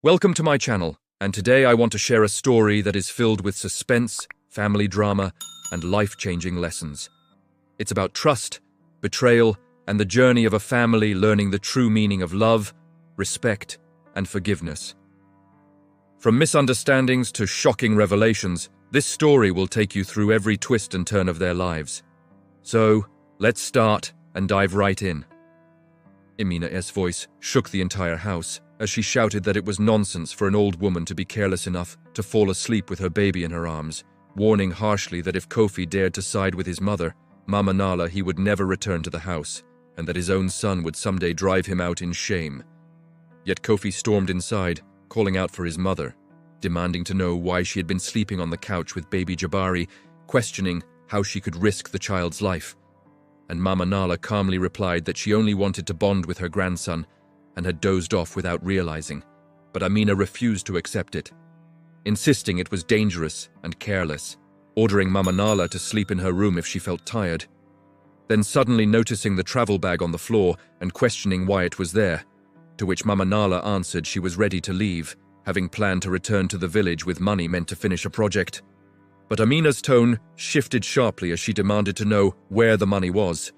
Welcome to my channel, and today I want to share a story that is filled with suspense, family drama, and life-changing lessons. It's about trust, betrayal, and the journey of a family learning the true meaning of love, respect, and forgiveness. From misunderstandings to shocking revelations, this story will take you through every twist and turn of their lives. So, let's start and dive right in. Amina's voice shook the entire house as she shouted that it was nonsense for an old woman to be careless enough to fall asleep with her baby in her arms, warning harshly that if Kofi dared to side with his mother, Mama Nala, he would never return to the house, and that his own son would someday drive him out in shame. Yet Kofi stormed inside, calling out for his mother, demanding to know why she had been sleeping on the couch with baby Jabari, questioning how she could risk the child's life. And Mama Nala calmly replied that she only wanted to bond with her grandson and had dozed off without realizing, but Amina refused to accept it, insisting it was dangerous and careless, ordering Mama Nala to sleep in her room if she felt tired. Then suddenly noticing the travel bag on the floor and questioning why it was there, to which Mama Nala answered she was ready to leave, having planned to return to the village with money meant to finish a project. But Amina's tone shifted sharply as she demanded to know where the money was,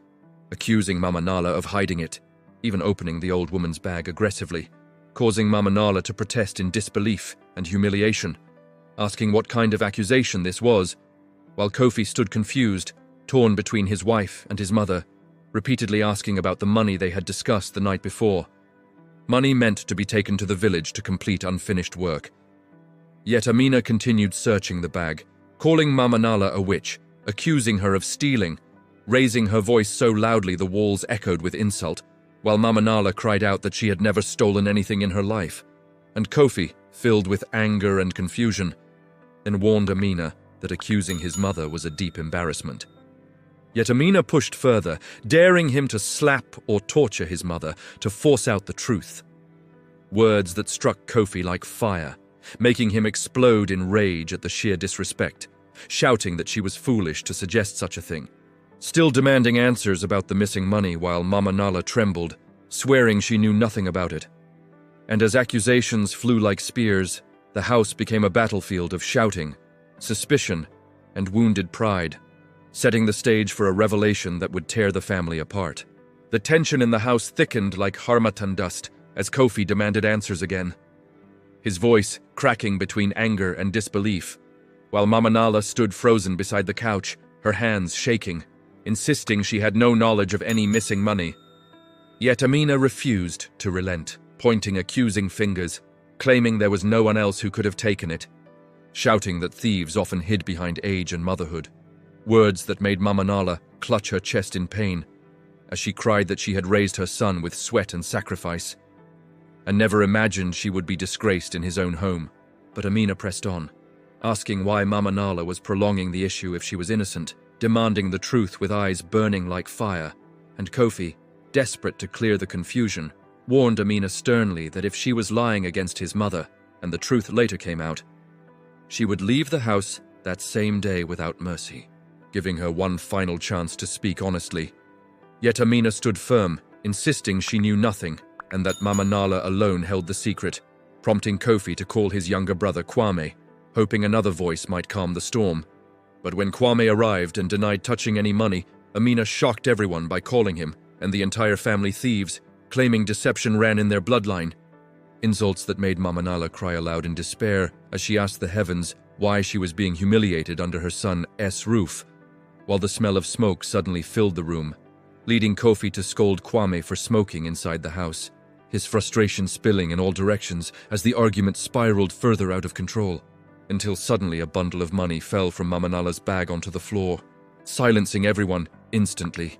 accusing Mama Nala of hiding it, even opening the old woman's bag aggressively, causing Mama Nala to protest in disbelief and humiliation, asking what kind of accusation this was, while Kofi stood confused, torn between his wife and his mother, repeatedly asking about the money they had discussed the night before. Money meant to be taken to the village to complete unfinished work. Yet Amina continued searching the bag, calling Mama Nala a witch, accusing her of stealing, raising her voice so loudly the walls echoed with insult, while Mama Nala cried out that she had never stolen anything in her life. And Kofi, filled with anger and confusion, then warned Amina that accusing his mother was a deep embarrassment. Yet Amina pushed further, daring him to slap or torture his mother to force out the truth. Words that struck Kofi like fire, making him explode in rage at the sheer disrespect, shouting that she was foolish to suggest such a thing, still demanding answers about the missing money while Mama Nala trembled, swearing she knew nothing about it. And as accusations flew like spears, the house became a battlefield of shouting, suspicion, and wounded pride, setting the stage for a revelation that would tear the family apart. The tension in the house thickened like harmattan dust as Kofi demanded answers again, his voice cracking between anger and disbelief, while Mama Nala stood frozen beside the couch, her hands shaking, insisting she had no knowledge of any missing money. Yet Amina refused to relent, pointing accusing fingers, claiming there was no one else who could have taken it, shouting that thieves often hid behind age and motherhood, words that made Mama Nala clutch her chest in pain, as she cried that she had raised her son with sweat and sacrifice, and never imagined she would be disgraced in his own home. But Amina pressed on, asking why Mama Nala was prolonging the issue if she was innocent, demanding the truth with eyes burning like fire, and Kofi, desperate to clear the confusion, warned Amina sternly that if she was lying against his mother, and the truth later came out, she would leave the house that same day without mercy, giving her one final chance to speak honestly. Yet Amina stood firm, insisting she knew nothing, and that Mama Nala alone held the secret, prompting Kofi to call his younger brother Kwame, hoping another voice might calm the storm. But when Kwame arrived and denied touching any money, Amina shocked everyone by calling him and the entire family thieves, claiming deception ran in their bloodline. Insults that made Mama Nala cry aloud in despair as she asked the heavens why she was being humiliated under her son's roof, while the smell of smoke suddenly filled the room, leading Kofi to scold Kwame for smoking inside the house, his frustration spilling in all directions as the argument spiraled further out of control, until suddenly a bundle of money fell from Mama Nala's bag onto the floor, silencing everyone instantly.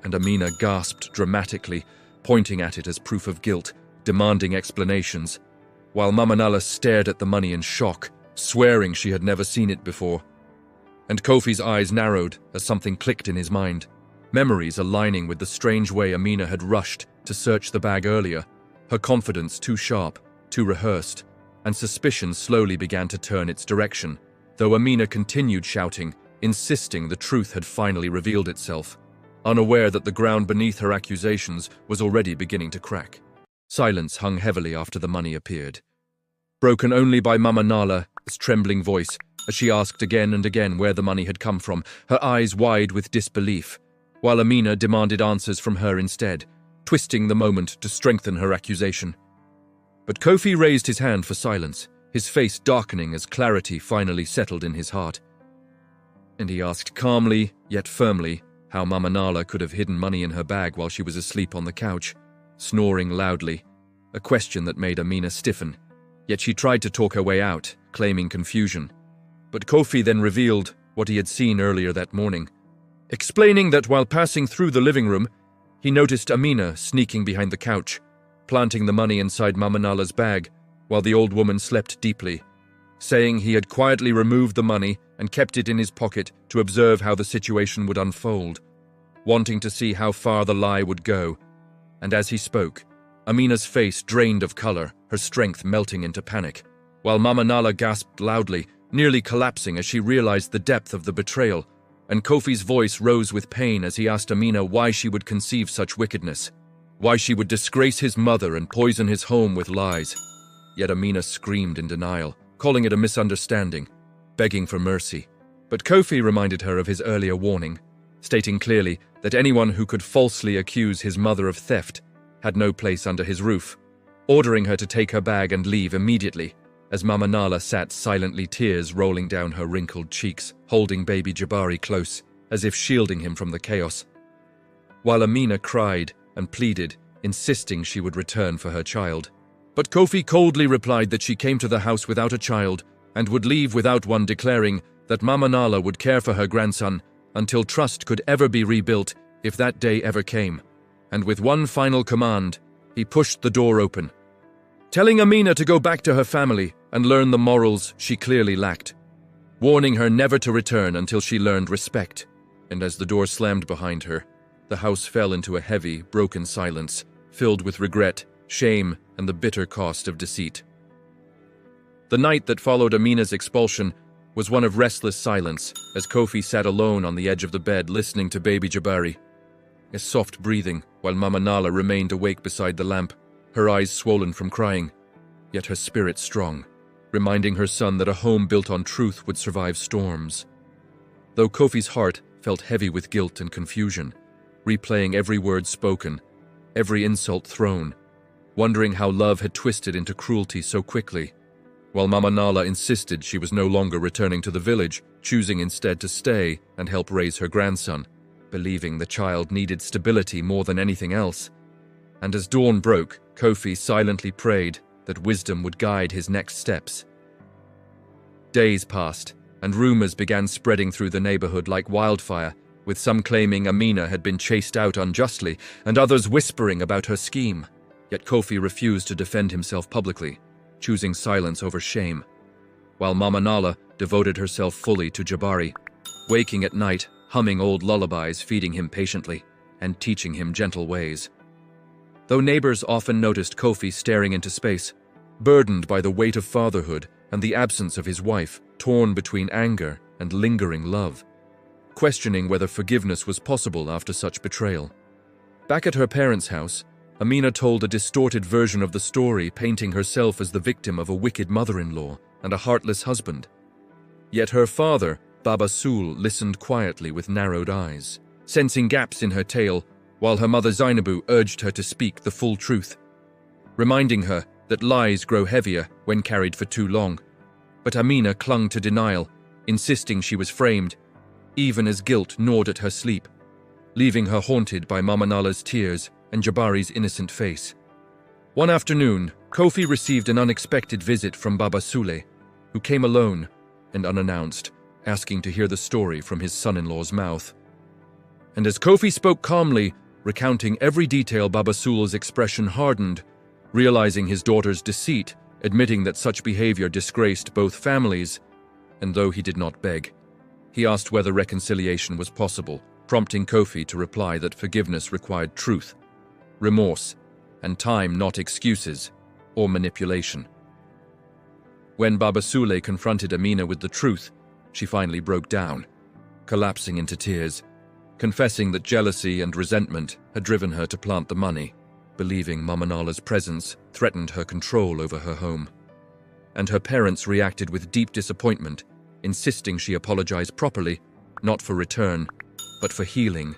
And Amina gasped dramatically, pointing at it as proof of guilt, demanding explanations, while Mama Nala stared at the money in shock, swearing she had never seen it before. And Kofi's eyes narrowed as something clicked in his mind, memories aligning with the strange way Amina had rushed to search the bag earlier, her confidence too sharp, too rehearsed, and suspicion slowly began to turn its direction, though Amina continued shouting, insisting the truth had finally revealed itself, unaware that the ground beneath her accusations was already beginning to crack. Silence hung heavily after the money appeared, broken only by Mama Nala's trembling voice as she asked again and again where the money had come from, her eyes wide with disbelief, while Amina demanded answers from her instead, twisting the moment to strengthen her accusation. But Kofi raised his hand for silence, his face darkening as clarity finally settled in his heart. And he asked calmly, yet firmly, how Mama Nala could have hidden money in her bag while she was asleep on the couch, snoring loudly, a question that made Amina stiffen. Yet she tried to talk her way out, claiming confusion. But Kofi then revealed what he had seen earlier that morning, explaining that while passing through the living room, he noticed Amina sneaking behind the couch, planting the money inside Mama Nala's bag while the old woman slept deeply, saying he had quietly removed the money and kept it in his pocket to observe how the situation would unfold, wanting to see how far the lie would go. And as he spoke, Amina's face drained of color, her strength melting into panic, while Mama Nala gasped loudly, nearly collapsing as she realized the depth of the betrayal, and Kofi's voice rose with pain as he asked Amina why she would conceive such wickedness, why she would disgrace his mother and poison his home with lies. Yet Amina screamed in denial, calling it a misunderstanding, begging for mercy. But Kofi reminded her of his earlier warning, stating clearly that anyone who could falsely accuse his mother of theft had no place under his roof, ordering her to take her bag and leave immediately, as Mama Nala sat silently, tears rolling down her wrinkled cheeks, holding baby Jabari close, as if shielding him from the chaos. While Amina cried and pleaded, insisting she would return for her child. But Kofi coldly replied that she came to the house without a child and would leave without one, declaring that Mama Nala would care for her grandson until trust could ever be rebuilt if that day ever came. And with one final command, he pushed the door open, telling Amina to go back to her family and learn the morals she clearly lacked, warning her never to return until she learned respect. And as the door slammed behind her, the house fell into a heavy, broken silence, filled with regret, shame, and the bitter cost of deceit. The night that followed Amina's expulsion was one of restless silence, as Kofi sat alone on the edge of the bed listening to baby Jabari. A soft breathing, while Mama Nala remained awake beside the lamp, her eyes swollen from crying, yet her spirit strong, reminding her son that a home built on truth would survive storms. Though Kofi's heart felt heavy with guilt and confusion, replaying every word spoken, every insult thrown, wondering how love had twisted into cruelty so quickly, while Mama Nala insisted she was no longer returning to the village, choosing instead to stay and help raise her grandson, believing the child needed stability more than anything else. And as dawn broke, Kofi silently prayed that wisdom would guide his next steps. Days passed, and rumors began spreading through the neighborhood like wildfire, with some claiming Amina had been chased out unjustly, and others whispering about her scheme. Yet Kofi refused to defend himself publicly, choosing silence over shame, while Mama Nala devoted herself fully to Jabari, waking at night, humming old lullabies, feeding him patiently, and teaching him gentle ways. Though neighbors often noticed Kofi staring into space, burdened by the weight of fatherhood and the absence of his wife, torn between anger and lingering love, questioning whether forgiveness was possible after such betrayal. Back at her parents' house, Amina told a distorted version of the story, painting herself as the victim of a wicked mother-in-law and a heartless husband. Yet her father, Baba Sul, listened quietly with narrowed eyes, sensing gaps in her tale, while her mother Zainabu urged her to speak the full truth, reminding her that lies grow heavier when carried for too long. But Amina clung to denial, insisting she was framed, even as guilt gnawed at her sleep, leaving her haunted by Mama Nala's tears and Jabari's innocent face. One afternoon, Kofi received an unexpected visit from Baba Sule, who came alone and unannounced, asking to hear the story from his son-in-law's mouth. And as Kofi spoke calmly, recounting every detail, Baba Sul's expression hardened, realizing his daughter's deceit, admitting that such behavior disgraced both families, and though he did not beg, he asked whether reconciliation was possible, prompting Kofi to reply that forgiveness required truth, remorse, and time, not excuses or manipulation. When Baba Sule confronted Amina with the truth, she finally broke down, collapsing into tears, confessing that jealousy and resentment had driven her to plant the money, believing Mama Nala's presence threatened her control over her home. and her parents reacted with deep disappointment, insisting she apologize properly, not for return, but for healing,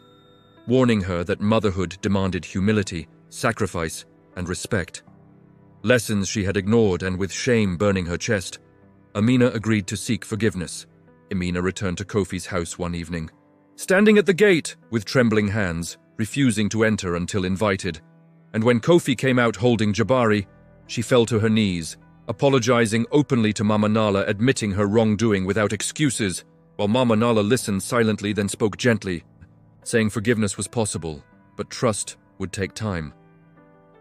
warning her that motherhood demanded humility, sacrifice, and respect. Lessons she had ignored, and with shame burning her chest, Amina agreed to seek forgiveness. Amina returned to Kofi's house one evening, standing at the gate with trembling hands, refusing to enter until invited. And when Kofi came out holding Jabari, she fell to her knees, apologizing openly to Mama Nala, admitting her wrongdoing without excuses, while Mama Nala listened silently, then spoke gently, saying forgiveness was possible, but trust would take time,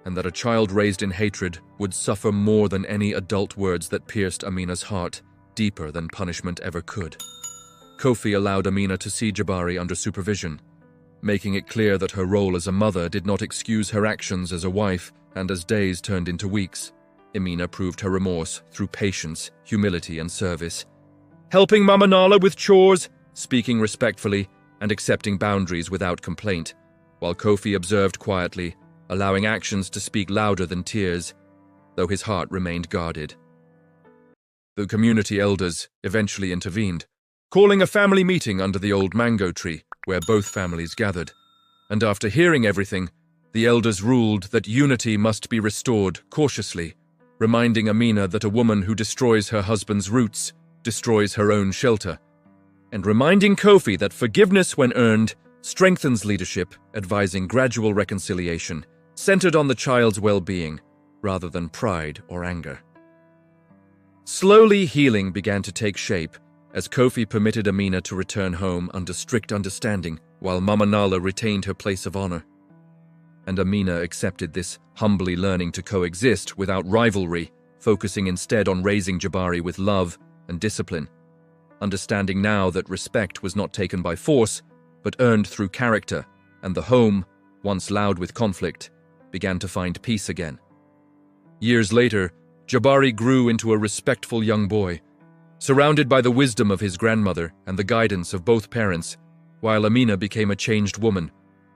and that a child raised in hatred would suffer more than any adult words that pierced Amina's heart, deeper than punishment ever could. Kofi allowed Amina to see Jabari under supervision, making it clear that her role as a mother did not excuse her actions as a wife, and as days turned into weeks, Amina proved her remorse through patience, humility, and service, helping Mama Nala with chores, speaking respectfully, and accepting boundaries without complaint, while Kofi observed quietly, allowing actions to speak louder than tears, though his heart remained guarded. The community elders eventually intervened, calling a family meeting under the old mango tree, where both families gathered. And after hearing everything, the elders ruled that unity must be restored cautiously, reminding Amina that a woman who destroys her husband's roots destroys her own shelter, and reminding Kofi that forgiveness, when earned, strengthens leadership, advising gradual reconciliation, centered on the child's well-being, rather than pride or anger. Slowly, healing began to take shape, as Kofi permitted Amina to return home under strict understanding, while Mama Nala retained her place of honor. And Amina accepted this, humbly learning to coexist without rivalry, focusing instead on raising Jabari with love and discipline, understanding now that respect was not taken by force, but earned through character, and the home, once loud with conflict, began to find peace again. Years later, Jabari grew into a respectful young boy, surrounded by the wisdom of his grandmother and the guidance of both parents, while Amina became a changed woman,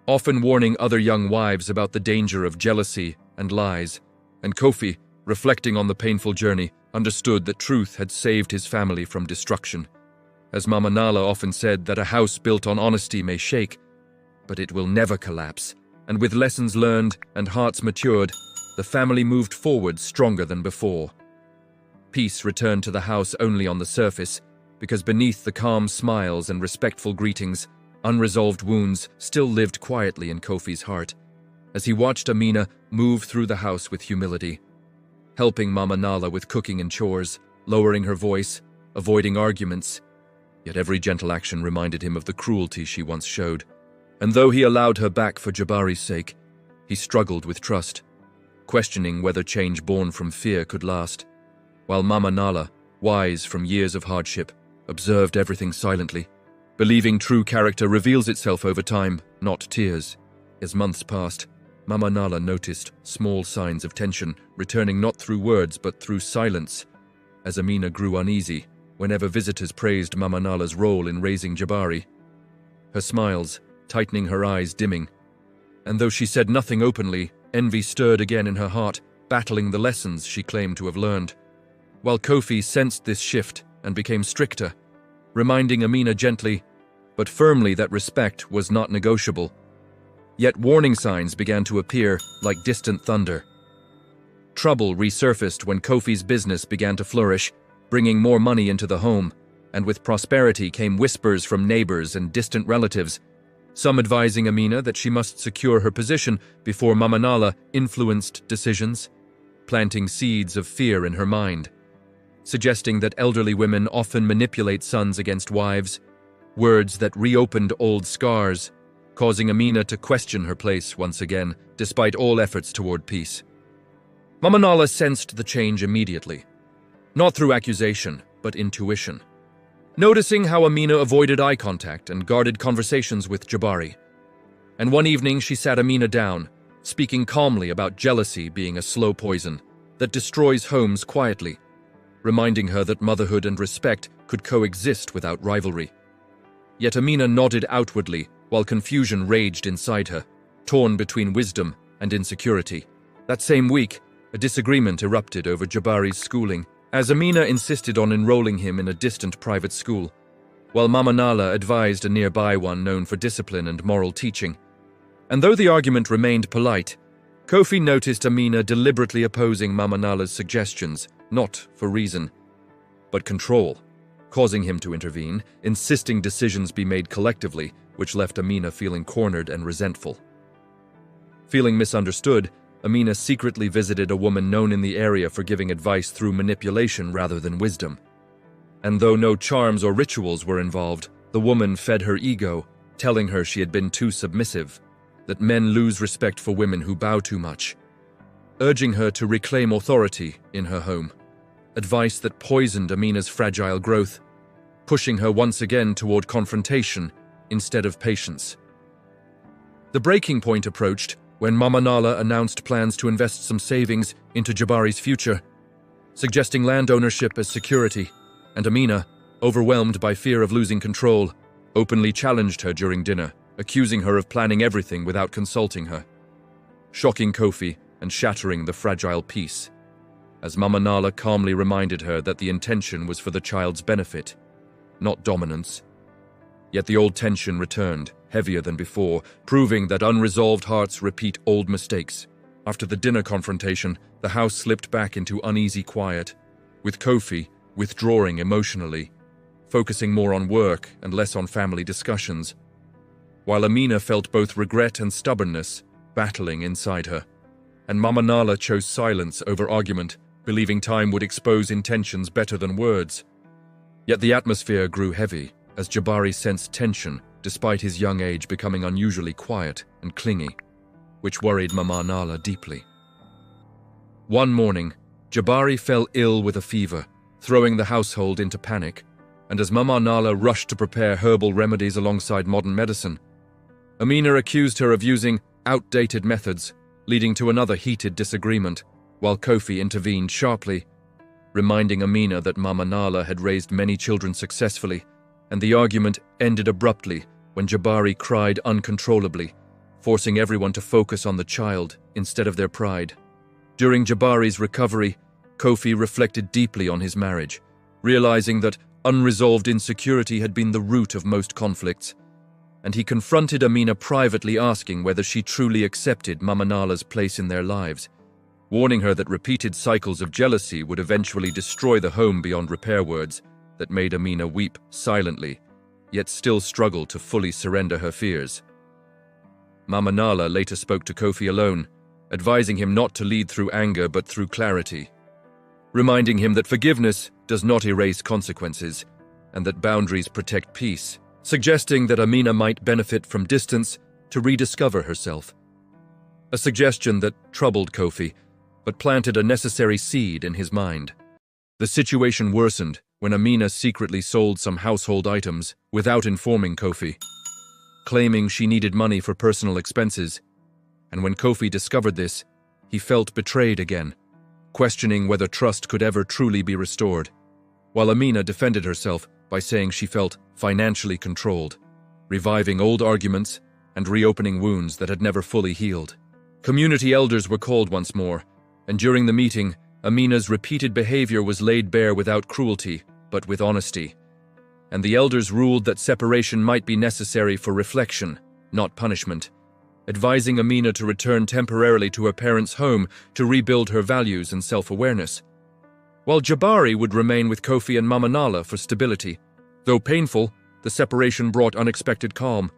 often warning other young wives about the danger of jealousy and lies, and Kofi, reflecting on the painful journey, understood that truth had saved his family from destruction. As Mama Nala often said, that a house built on honesty may shake, but it will never collapse, and with lessons learned and hearts matured, the family moved forward stronger than before. Peace returned to the house only on the surface, because beneath the calm smiles and respectful greetings, unresolved wounds still lived quietly in Kofi's heart, as he watched Amina move through the house with humility, helping Mama Nala with cooking and chores, lowering her voice, avoiding arguments. Yet every gentle action reminded him of the cruelty she once showed, and though he allowed her back for Jabari's sake, he struggled with trust, questioning whether change born from fear could last, while Mama Nala, wise from years of hardship, observed everything silently, believing true character reveals itself over time, not tears. As months passed, Mama Nala noticed small signs of tension, returning not through words but through silence, as Amina grew uneasy whenever visitors praised Mama Nala's role in raising Jabari, her smiles tightening, her eyes dimming. And though she said nothing openly, envy stirred again in her heart, battling the lessons she claimed to have learned. While Kofi sensed this shift and became stricter, reminding Amina gently but firmly that respect was not negotiable. Yet warning signs began to appear like distant thunder. Trouble resurfaced when Kofi's business began to flourish, bringing more money into the home, and with prosperity came whispers from neighbors and distant relatives, some advising Amina that she must secure her position before Mama Nala influenced decisions, planting seeds of fear in her mind, suggesting that elderly women often manipulate sons against wives, words that reopened old scars, causing Amina to question her place once again, despite all efforts toward peace. Mama Nala sensed the change immediately, not through accusation, but intuition. Noticing how Amina avoided eye contact and guarded conversations with Jabari. And one evening she sat Amina down, speaking calmly about jealousy being a slow poison that destroys homes quietly, reminding her that motherhood and respect could coexist without rivalry. Yet Amina nodded outwardly while confusion raged inside her, torn between wisdom and insecurity. That same week, a disagreement erupted over Jabari's schooling, as Amina insisted on enrolling him in a distant private school, while Mama Nala advised a nearby one known for discipline and moral teaching. And though the argument remained polite, Kofi noticed Amina deliberately opposing Mama Nala's suggestions, not for reason, but control, causing him to intervene, insisting decisions be made collectively, which left Amina feeling cornered and resentful. Feeling misunderstood, Amina secretly visited a woman known in the area for giving advice through manipulation rather than wisdom. And though no charms or rituals were involved, the woman fed her ego, telling her she had been too submissive, that men lose respect for women who bow too much, urging her to reclaim authority in her home. Advice that poisoned Amina's fragile growth, pushing her once again toward confrontation instead of patience. The breaking point approached when Mama Nala announced plans to invest some savings into Jabari's future, suggesting land ownership as security, and Amina, overwhelmed by fear of losing control, openly challenged her during dinner, accusing her of planning everything without consulting her, shocking Kofi and shattering the fragile peace, as Mama Nala calmly reminded her that the intention was for the child's benefit, not dominance. Yet the old tension returned, heavier than before, proving that unresolved hearts repeat old mistakes. After the dinner confrontation, the house slipped back into uneasy quiet, with Kofi withdrawing emotionally, focusing more on work and less on family discussions, while Amina felt both regret and stubbornness battling inside her, and Mama Nala chose silence over argument, believing time would expose intentions better than words. Yet the atmosphere grew heavy, as Jabari sensed tension, despite his young age becoming unusually quiet and clingy, which worried Mama Nala deeply. One morning, Jabari fell ill with a fever, throwing the household into panic, and as Mama Nala rushed to prepare herbal remedies alongside modern medicine, Amina accused her of using outdated methods, leading to another heated disagreement, while Kofi intervened sharply, reminding Amina that Mama Nala had raised many children successfully, and the argument ended abruptly when Jabari cried uncontrollably, forcing everyone to focus on the child instead of their pride. During Jabari's recovery, Kofi reflected deeply on his marriage, realizing that unresolved insecurity had been the root of most conflicts, and he confronted Amina privately, asking whether she truly accepted Mama Nala's place in their lives, warning her that repeated cycles of jealousy would eventually destroy the home beyond repair. Words that made Amina weep silently, yet still struggle to fully surrender her fears. Mama Nala later spoke to Kofi alone, advising him not to lead through anger but through clarity, reminding him that forgiveness does not erase consequences and that boundaries protect peace, suggesting that Amina might benefit from distance to rediscover herself. A suggestion that troubled Kofi, but planted a necessary seed in his mind. The situation worsened when Amina secretly sold some household items without informing Kofi, claiming she needed money for personal expenses, and when Kofi discovered this, he felt betrayed again, questioning whether trust could ever truly be restored, while Amina defended herself by saying she felt financially controlled, reviving old arguments and reopening wounds that had never fully healed. Community elders were called once more, and during the meeting, Amina's repeated behavior was laid bare without cruelty, but with honesty, and the elders ruled that separation might be necessary for reflection, not punishment, advising Amina to return temporarily to her parents' home to rebuild her values and self-awareness, while Jabari would remain with Kofi and Mama Nala for stability. Though painful, the separation brought unexpected calm.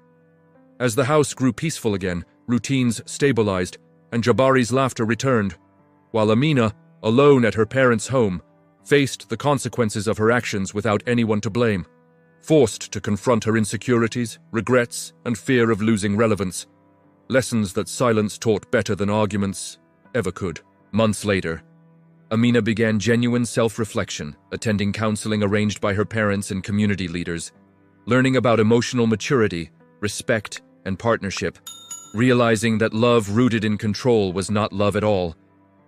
As the house grew peaceful again, routines stabilized, and Jabari's laughter returned, while Amina, alone at her parents' home, faced the consequences of her actions without anyone to blame, forced to confront her insecurities, regrets, and fear of losing relevance, lessons that silence taught better than arguments ever could. Months later, Amina began genuine self-reflection, attending counseling arranged by her parents and community leaders, learning about emotional maturity, respect, and partnership, realizing that love rooted in control was not love at all,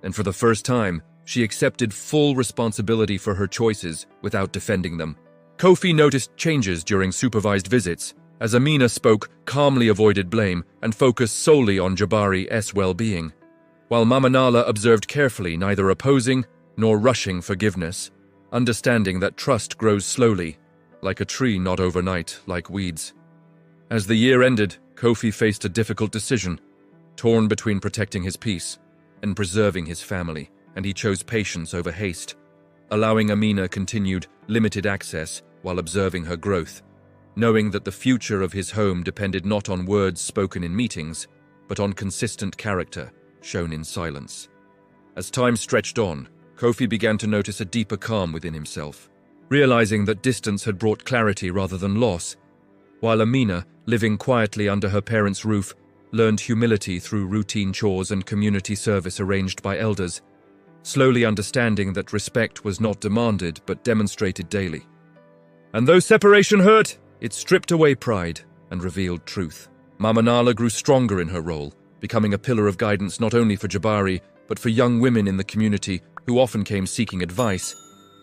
and for the first time, she accepted full responsibility for her choices without defending them. Kofi noticed changes during supervised visits, as Amina spoke, calmly avoided blame, and focused solely on Jabari's well-being, while Mama Nala observed carefully, neither opposing nor rushing forgiveness. understanding that trust grows slowly, like a tree, not overnight, like weeds. As the year ended, Kofi faced a difficult decision, torn between protecting his peace and preserving his family, and he chose patience over haste, allowing Amina continued limited access while observing her growth, knowing that the future of his home depended not on words spoken in meetings, but on consistent character shown in silence. As time stretched on, Kofi began to notice a deeper calm within himself, realizing that distance had brought clarity rather than loss, while Amina, living quietly under her parents' roof, learned humility through routine chores and community service arranged by elders, slowly understanding that respect was not demanded but demonstrated daily. And though separation hurt, it stripped away pride and revealed truth. Mama Nala grew stronger in her role, becoming a pillar of guidance not only for Jabari, but for young women in the community who often came seeking advice.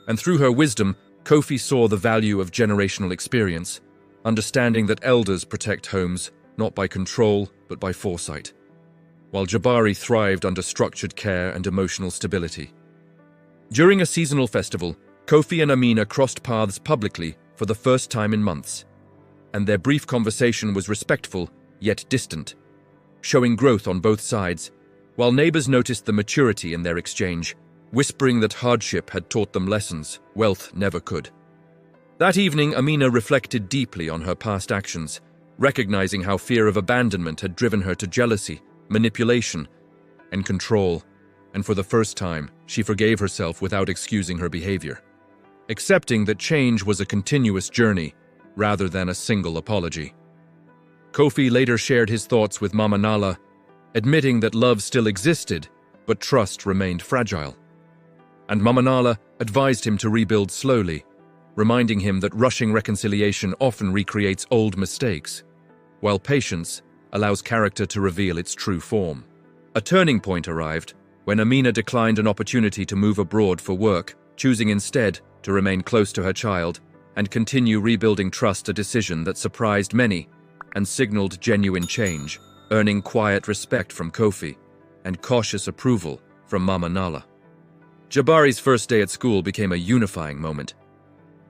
And through her wisdom, Kofi saw the value of generational experience, understanding that elders protect homes not by control, but by foresight, while Jabari thrived under structured care and emotional stability. During a seasonal festival, Kofi and Amina crossed paths publicly for the first time in months, and their brief conversation was respectful yet distant, showing growth on both sides, while neighbors noticed the maturity in their exchange, whispering that hardship had taught them lessons wealth never could. That evening, Amina reflected deeply on her past actions, recognizing how fear of abandonment had driven her to jealousy, manipulation, and control, and for the first time, she forgave herself without excusing her behavior, accepting that change was a continuous journey rather than a single apology. Kofi later shared his thoughts with Mama Nala, admitting that love still existed, but trust remained fragile. And Mama Nala advised him to rebuild slowly, reminding him that rushing reconciliation often recreates old mistakes, while patience allows character to reveal its true form. A turning point arrived when Amina declined an opportunity to move abroad for work, choosing instead to remain close to her child and continue rebuilding trust, a decision that surprised many and signaled genuine change, earning quiet respect from Kofi and cautious approval from Mama Nala. Jabari's first day at school became a unifying moment,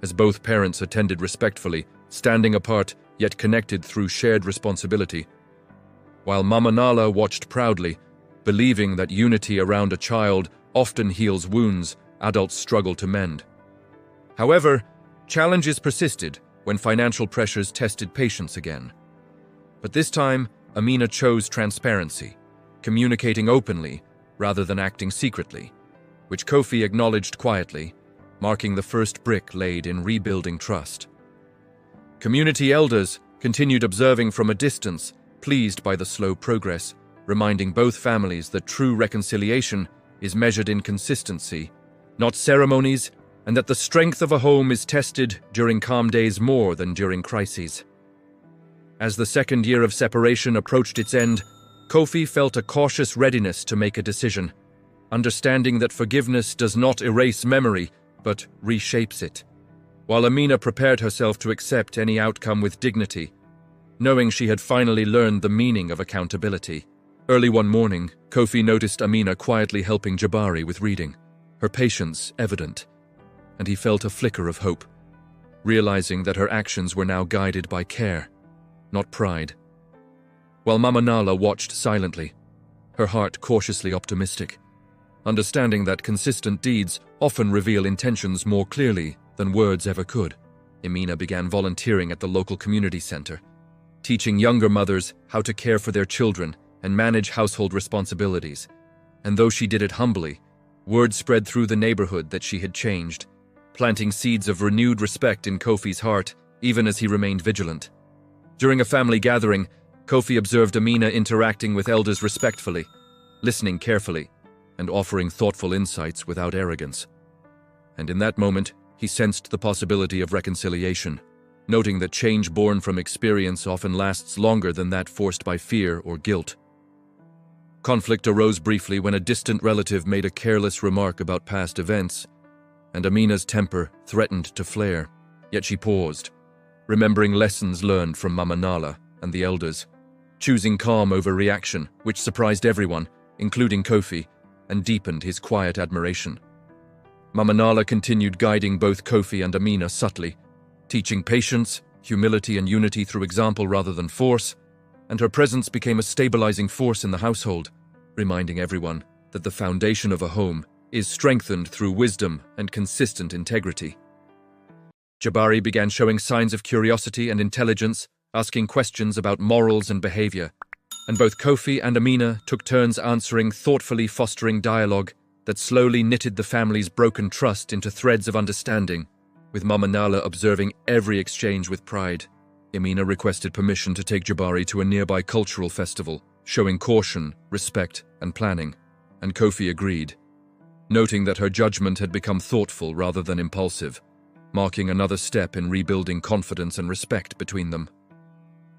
as both parents attended respectfully, standing apart yet connected through shared responsibility, while Mama Nala watched proudly, believing that unity around a child often heals wounds adults struggle to mend. However, challenges persisted when financial pressures tested patience again. But this time, Amina chose transparency, communicating openly rather than acting secretly, which Kofi acknowledged quietly, marking the first brick laid in rebuilding trust. Community elders continued observing from a distance, pleased by the slow progress, reminding both families that true reconciliation is measured in consistency, not ceremonies, and that the strength of a home is tested during calm days more than during crises. As the second year of separation approached its end, Kofi felt a cautious readiness to make a decision, understanding that forgiveness does not erase memory, but reshapes it, while Amina prepared herself to accept any outcome with dignity, knowing she had finally learned the meaning of accountability. Early one morning, Kofi noticed Amina quietly helping Jabari with reading, her patience evident, and he felt a flicker of hope, realizing that her actions were now guided by care, not pride. While Mama Nala watched silently, her heart cautiously optimistic, understanding that consistent deeds often reveal intentions more clearly than words ever could. Amina began volunteering at the local community center, teaching younger mothers how to care for their children and manage household responsibilities. And though she did it humbly, word spread through the neighborhood that she had changed, planting seeds of renewed respect in Kofi's heart, even as he remained vigilant. During a family gathering, Kofi observed Amina interacting with elders respectfully, listening carefully, and offering thoughtful insights without arrogance. And in that moment, he sensed the possibility of reconciliation, noting that change born from experience often lasts longer than that forced by fear or guilt. Conflict arose briefly when a distant relative made a careless remark about past events, and Amina's temper threatened to flare, yet she paused, remembering lessons learned from Mama Nala and the elders, choosing calm over reaction, which surprised everyone, including Kofi, and deepened his quiet admiration. Mama Nala continued guiding both Kofi and Amina subtly, teaching patience, humility, and unity through example rather than force, and her presence became a stabilizing force in the household, reminding everyone that the foundation of a home is strengthened through wisdom and consistent integrity. Jabari began showing signs of curiosity and intelligence, asking questions about morals and behavior, and both Kofi and Amina took turns answering, thoughtfully fostering dialogue that slowly knitted the family's broken trust into threads of understanding, with Mama Nala observing every exchange with pride. Amina requested permission to take Jabari to a nearby cultural festival, showing caution, respect, and planning, and Kofi agreed, noting that her judgment had become thoughtful rather than impulsive, marking another step in rebuilding confidence and respect between them.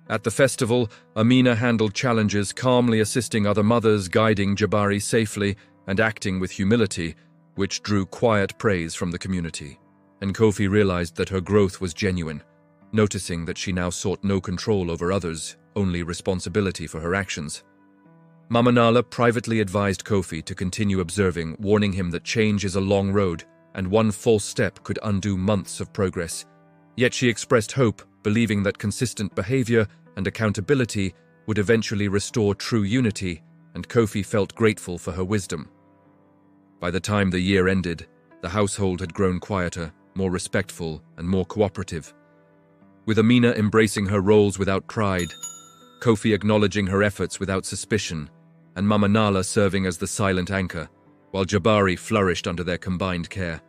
At the festival, Amina handled challenges, calmly assisting other mothers, guiding Jabari safely, and acting with humility, which drew quiet praise from the community. And Kofi realized that her growth was genuine, noticing that she now sought no control over others, only responsibility for her actions. Mama Nala privately advised Kofi to continue observing, warning him that change is a long road, and one false step could undo months of progress. Yet she expressed hope, believing that consistent behavior and accountability would eventually restore true unity, and Kofi felt grateful for her wisdom. By the time the year ended, the household had grown quieter, more respectful, and more cooperative. With Amina embracing her roles without pride, Kofi acknowledging her efforts without suspicion, and Mama Nala serving as the silent anchor, while Jabari flourished under their combined care,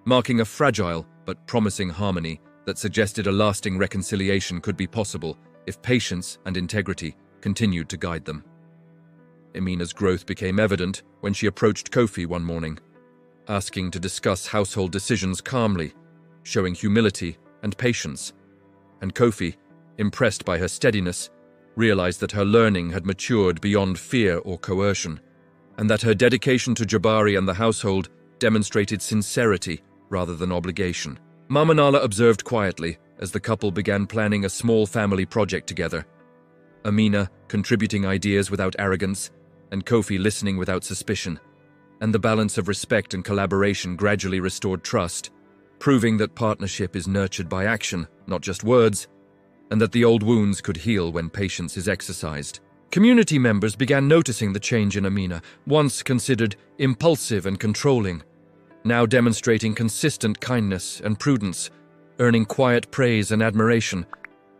marking a fragile but promising harmony that suggested a lasting reconciliation could be possible if patience and integrity continued to guide them. Amina's growth became evident when she approached Kofi one morning, asking to discuss household decisions calmly, showing humility and patience. And Kofi, impressed by her steadiness, realized that her learning had matured beyond fear or coercion, and that her dedication to Jabari and the household demonstrated sincerity rather than obligation. Mama Nala observed quietly as the couple began planning a small family project together, Amina contributing ideas without arrogance, and Kofi listening without suspicion, and the balance of respect and collaboration gradually restored trust, proving that partnership is nurtured by action, not just words, and that the old wounds could heal when patience is exercised. Community members began noticing the change in Amina, once considered impulsive and controlling, now demonstrating consistent kindness and prudence, earning quiet praise and admiration,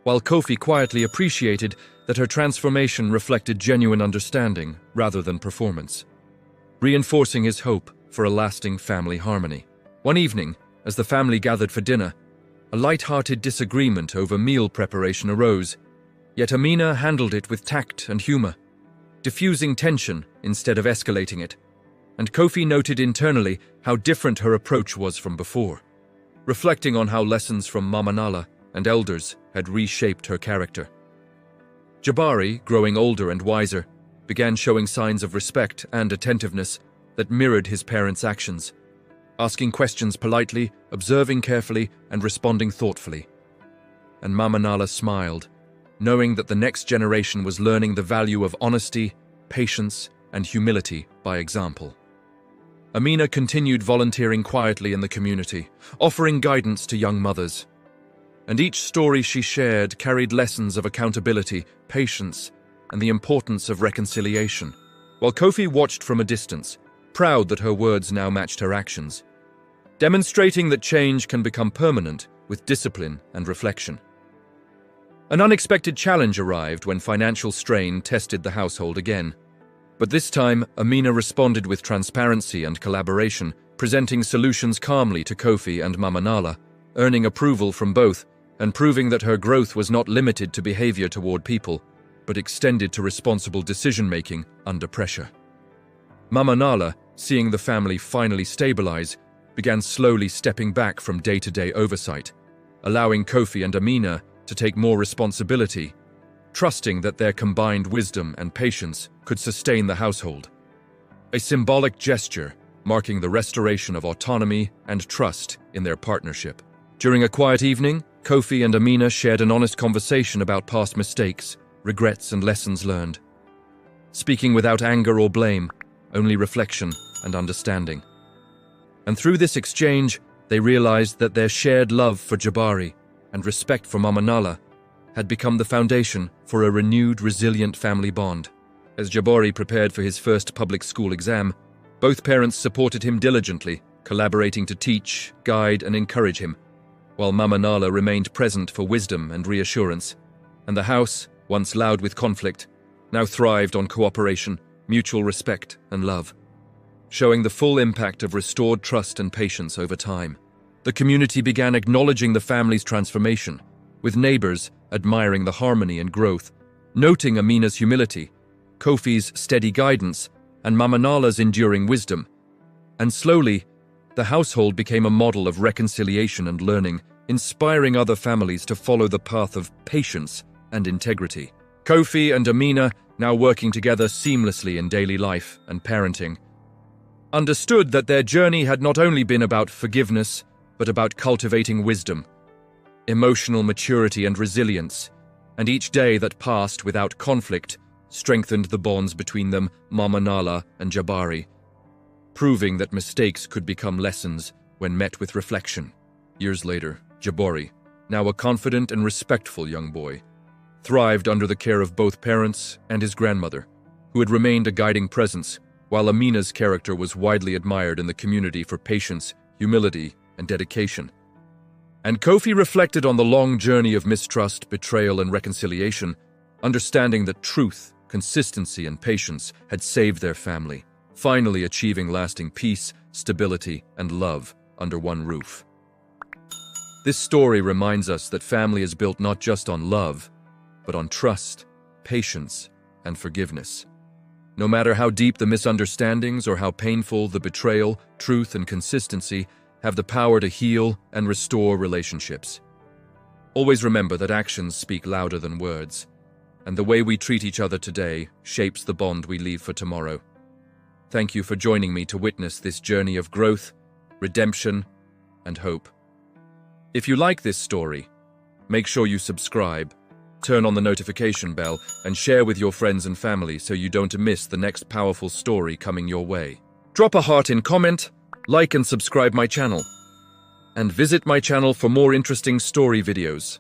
while Kofi quietly appreciated that her transformation reflected genuine understanding rather than performance, reinforcing his hope for a lasting family harmony. One evening, as the family gathered for dinner, a light-hearted disagreement over meal preparation arose, yet Amina handled it with tact and humor, diffusing tension instead of escalating it, and Kofi noted internally how different her approach was from before, reflecting on how lessons from Mama Nala and elders had reshaped her character. Jabari, growing older and wiser, began showing signs of respect and attentiveness that mirrored his parents' actions, asking questions politely, observing carefully, and responding thoughtfully. And Mama Nala smiled, knowing that the next generation was learning the value of honesty, patience, and humility by example. Amina continued volunteering quietly in the community, offering guidance to young mothers. And each story she shared carried lessons of accountability, patience, and the importance of reconciliation, while Kofi watched from a distance, proud that her words now matched her actions, demonstrating that change can become permanent with discipline and reflection. An unexpected challenge arrived when financial strain tested the household again. But this time, Amina responded with transparency and collaboration, presenting solutions calmly to Kofi and Mama Nala, earning approval from both and proving that her growth was not limited to behavior toward people, but extended to responsible decision-making under pressure. Mama Nala, seeing the family finally stabilize, began slowly stepping back from day-to-day oversight, allowing Kofi and Amina to take more responsibility, trusting that their combined wisdom and patience could sustain the household. A symbolic gesture marking the restoration of autonomy and trust in their partnership. During a quiet evening, Kofi and Amina shared an honest conversation about past mistakes, regrets, and lessons learned, speaking without anger or blame, only reflection and understanding. And through this exchange, they realized that their shared love for Jabari and respect for Mama Nala had become the foundation for a renewed, resilient family bond. As Jabari prepared for his first public school exam, both parents supported him diligently, collaborating to teach, guide, and encourage him, while Mama Nala remained present for wisdom and reassurance. And the house, once loud with conflict, now thrived on cooperation, mutual respect, and love, showing the full impact of restored trust and patience over time. The community began acknowledging the family's transformation, with neighbors admiring the harmony and growth, noting Amina's humility, Kofi's steady guidance, and Mama Nala's enduring wisdom. And slowly, the household became a model of reconciliation and learning, inspiring other families to follow the path of patience and integrity. Kofi and Amina, now working together seamlessly in daily life and parenting, understood that their journey had not only been about forgiveness, but about cultivating wisdom, emotional maturity, and resilience. And each day that passed without conflict strengthened the bonds between them, Mama Nala and Jabari, proving that mistakes could become lessons when met with reflection. Years later, Jabari, now a confident and respectful young boy, thrived under the care of both parents and his grandmother, who had remained a guiding presence, while Amina's character was widely admired in the community for patience, humility, and dedication. And Kofi reflected on the long journey of mistrust, betrayal, and reconciliation, understanding that truth, consistency, and patience had saved their family, finally achieving lasting peace, stability, and love under one roof. This story reminds us that family is built not just on love, but on trust, patience, and forgiveness. No matter how deep the misunderstandings or how painful the betrayal, truth and consistency have the power to heal and restore relationships. Always remember that actions speak louder than words, and the way we treat each other today shapes the bond we leave for tomorrow. Thank you for joining me to witness this journey of growth, redemption, and hope. If you like this story, make sure you subscribe, turn on the notification bell, and share with your friends and family so you don't miss the next powerful story coming your way. Drop a heart in comment, like and subscribe my channel, and visit my channel for more interesting story videos.